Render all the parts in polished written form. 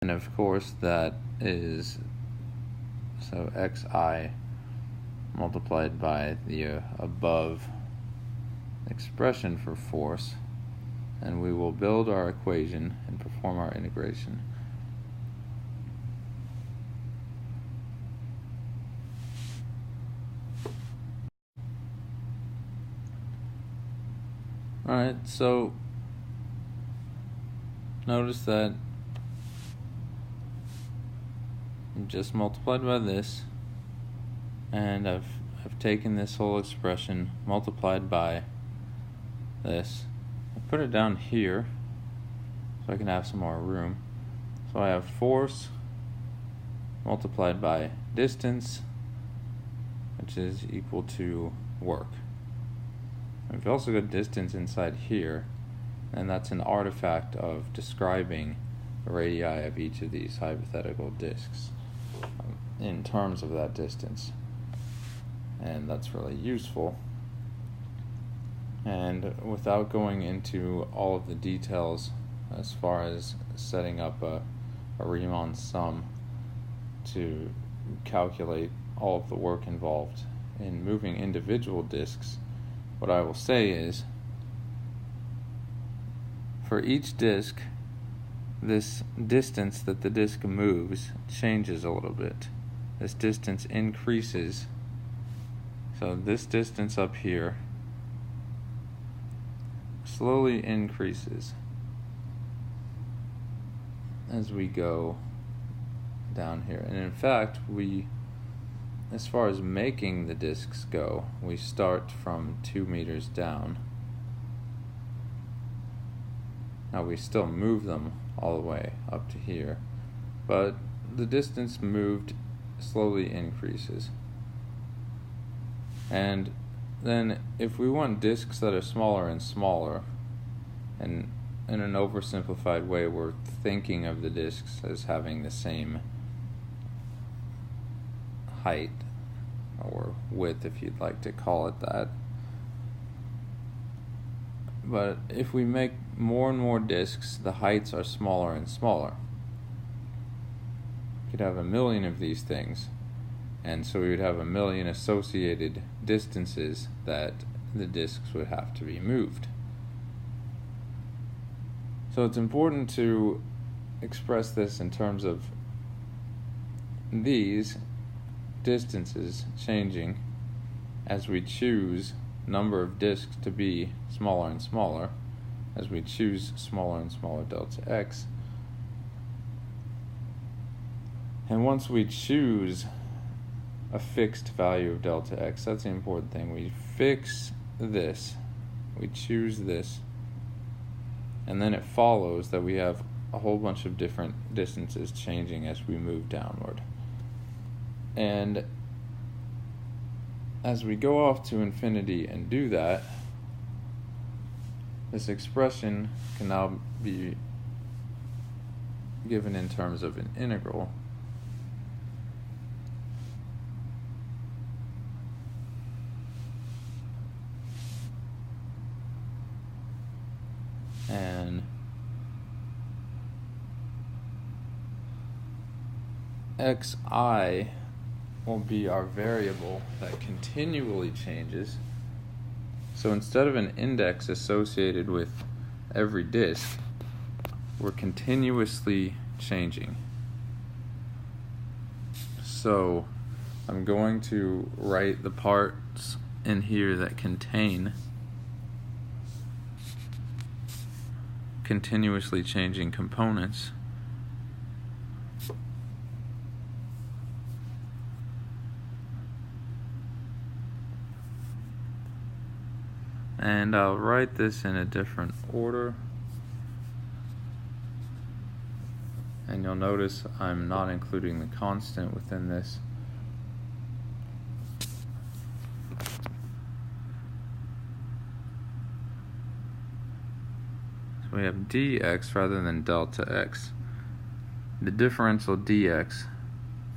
And of course that is, so xi multiplied by the above expression for force, and we will build our equation and perform our integration. Alright, so notice that I just multiplied by this, and I've taken this whole expression, multiplied by this. I put it down here so I can have some more room. So I have force multiplied by distance, which is equal to work. We've also got distance inside here, and that's an artifact of describing the radii of each of these hypothetical disks in terms of that distance. And that's really useful. And without going into all of the details as far as setting up a Riemann sum to calculate all of the work involved in moving individual disks, what I will say is, for each disk, this distance that the disk moves changes a little bit. This distance increases. So this distance up here slowly increases as we go down here. And in fact, as far as making the disks go, we start from 2 meters down. Now we still move them all the way up to here, but the distance moved slowly increases. And then if we want disks that are smaller and smaller, and in an oversimplified way we're thinking of the disks as having the same height or width, if you'd like to call it that. But if we make more and more disks, the heights are smaller and smaller. We could have 1,000,000 of these things, and so we would have 1,000,000 associated distances that the disks would have to be moved. So it's important to express this in terms of these distances changing as we choose number of disks to be smaller and smaller, as we choose smaller and smaller delta x. And once we choose a fixed value of delta x, that's the important thing. We fix this, we choose this, and then it follows that we have a whole bunch of different distances changing as we move downward. And as we go off to infinity and do that, this expression can now be given in terms of an integral. And xi will be our variable that continually changes. So instead of an index associated with every disk, we're continuously changing. So I'm going to write the parts in here that contain continuously changing components. And I'll write this in a different order. And you'll notice I'm not including the constant within this. So we have dx rather than delta x. The differential dx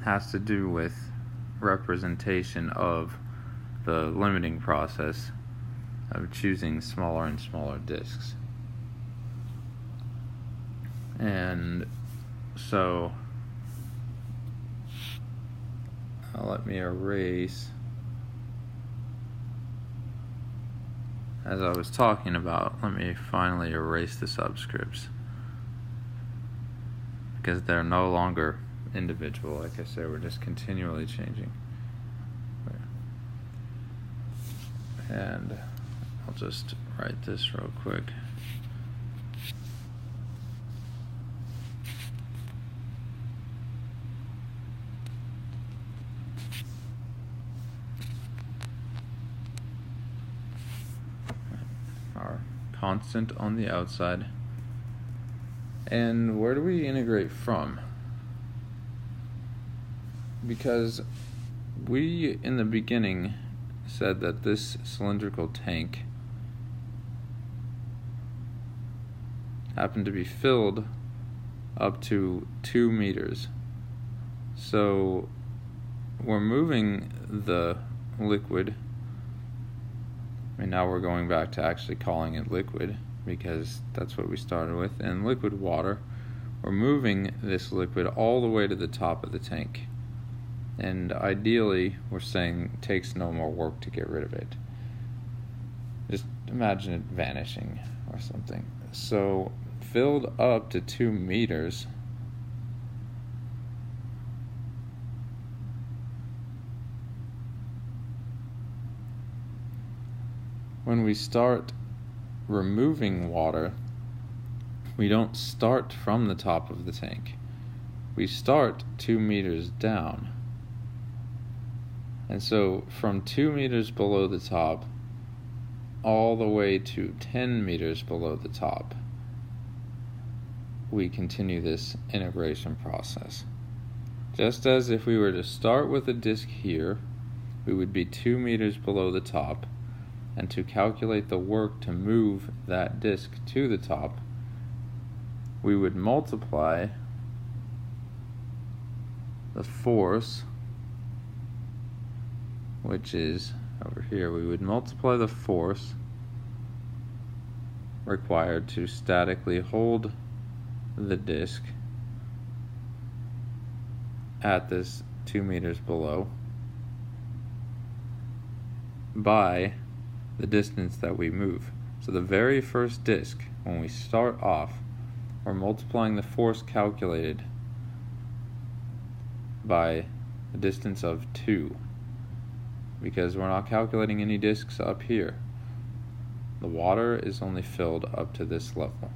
has to do with representation of the limiting process of choosing smaller and smaller disks. And So let me erase, as I was talking about, let me finally erase the subscripts, because they're no longer individual. Like I said, we're just continually changing. And I'll just write this real quick. Our constant on the outside. And where do we integrate from? Because we, in the beginning, said that this cylindrical tank happened to be filled up to 2 meters. So we're moving the liquid, and now we're going back to actually calling it liquid, because that's what we started with, and liquid water. We're moving this liquid all the way to the top of the tank. And ideally, we're saying it takes no more work to get rid of it. Just imagine it vanishing or something. So, filled up to 2 meters, when we start removing water, we don't start from the top of the tank. We start 2 meters down. And so from 2 meters below the top all the way to 10 meters below the top, we continue this integration process. Just as if we were to start with a disk here, we would be 2 meters below the top, and to calculate the work to move that disk to the top, we would multiply the force, which is over here. We would multiply the force required to statically hold the disk at this 2 meters below by the distance that we move. So the very first disk, when we start off, we're multiplying the force calculated by a distance of 2, because we're not calculating any disks up here. The water is only filled up to this level.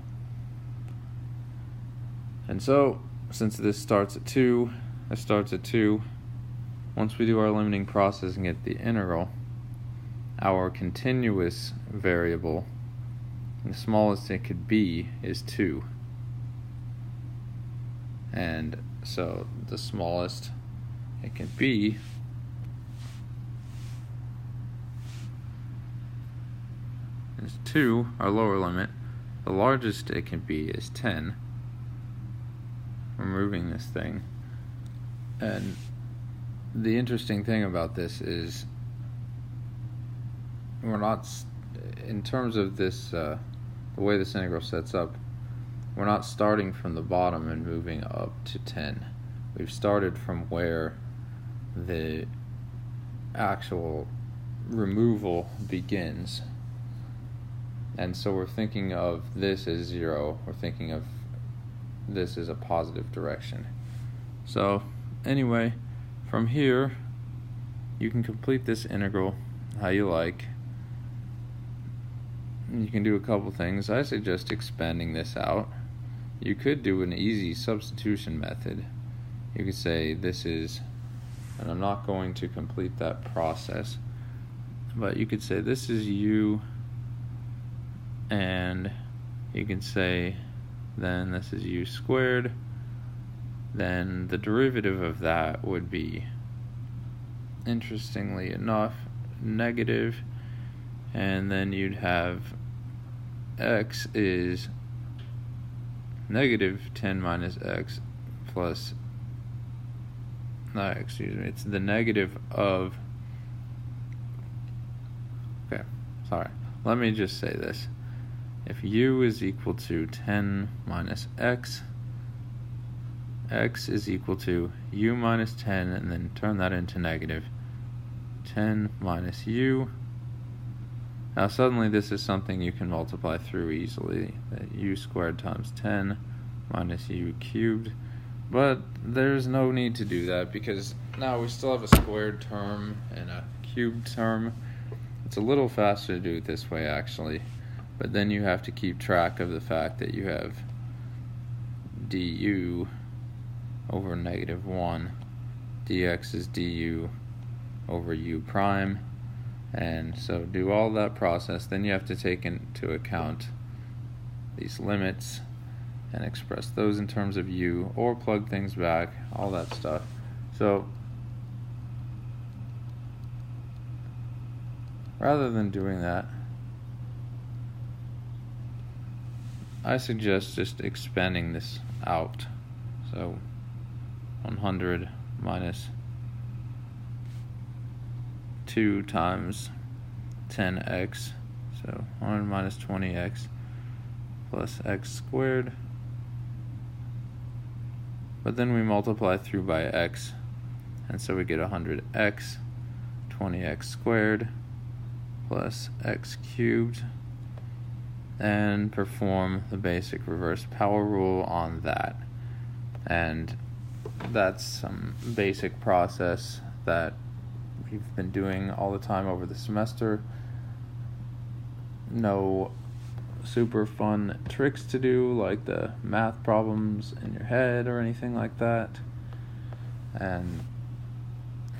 And so, since this starts at 2, this starts at 2, once we do our limiting process and get the integral, our continuous variable, the smallest it could be, is 2. And so the smallest it can be is 2, our lower limit. The largest it can be is 10. We're moving this thing. And the interesting thing about this is we're not, in terms of this, the way this integral sets up, we're not starting from the bottom and moving up to 10. We've started from where the actual removal begins. And so we're thinking of this as 0. We're thinking of this as a positive direction. So anyway, from here, you can complete this integral how you like. You can do a couple things. I suggest expanding this out. You could do an easy substitution method. You could say this is, and I'm not going to complete that process, but you could say this is u, and you can say then this is u squared. Then the derivative of that would be, interestingly enough, negative, and then you'd have x is negative 10 minus x plus, it's the negative of, okay, sorry, let me just say this. If u is equal to 10 minus x, x is equal to u minus 10, and then turn that into negative 10 minus u. Now suddenly this is something you can multiply through easily, that u squared times 10 minus u cubed, but there's no need to do that because now we still have a squared term and a cubed term. It's a little faster to do it this way actually, but then you have to keep track of the fact that you have du over negative 1, dx is du over u prime, and so do all that process. Then you have to take into account these limits and express those in terms of u, or plug things back, all that stuff. So rather than doing that, I suggest just expanding this out. So 100 minus 2 times 10x, so 100 minus 20x plus x squared, but then we multiply through by x, and so we get 100x 20x squared plus x cubed, and perform the basic reverse power rule on that. And that's some basic process that we've been doing all the time over the semester. No super fun tricks to do like the math problems in your head or anything like that. And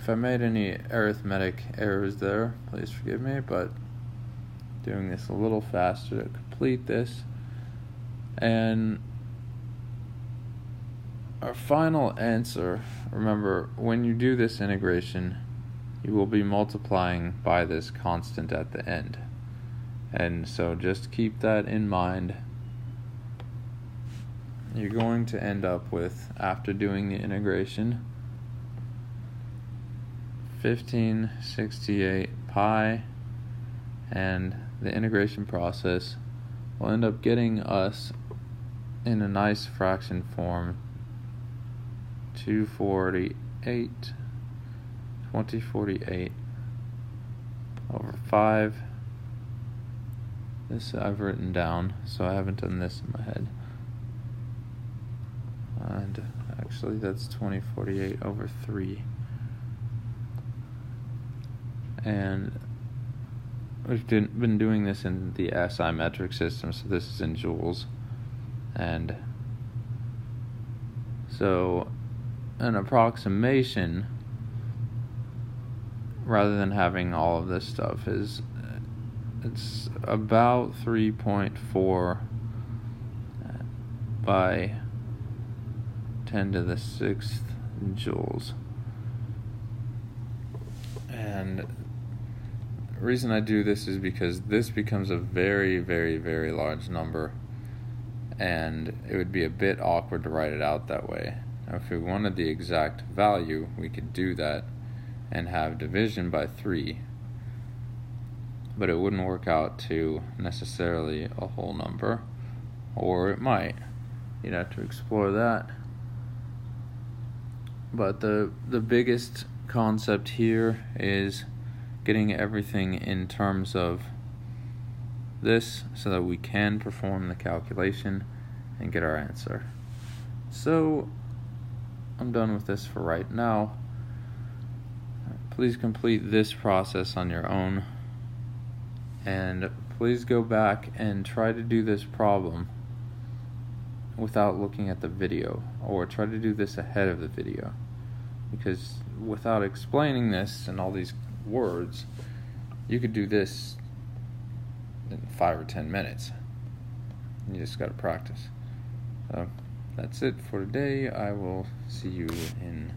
if I made any arithmetic errors there, please forgive me, but doing this a little faster to complete this. And our final answer, remember, when you do this integration, you will be multiplying by this constant at the end. And so just keep that in mind. You're going to end up with, after doing the integration, 1568 pi, and the integration process will end up getting us in a nice fraction form 2048 over 5. This I've written down, so I haven't done this in my head. And actually that's 2048 over 3. And we've been doing this in the SI metric system, so this is in joules. And so an approximation, rather than having all of this stuff, it's about 3.4 by 10 to the 6th joules. And the reason I do this is because this becomes a very, very, very large number, and it would be a bit awkward to write it out that way. Now, if we wanted the exact value, we could do that and have division by 3, but it wouldn't work out to necessarily a whole number, or it might. You'd have to explore that. But the biggest concept here is getting everything in terms of this so that we can perform the calculation and get our answer. So I'm done with this for right now. Please complete this process on your own, and please go back and try to do this problem without looking at the video, or try to do this ahead of the video, because without explaining this and all these words, you could do this in 5 or 10 minutes. You just got to practice. So that's it for today. I will see you in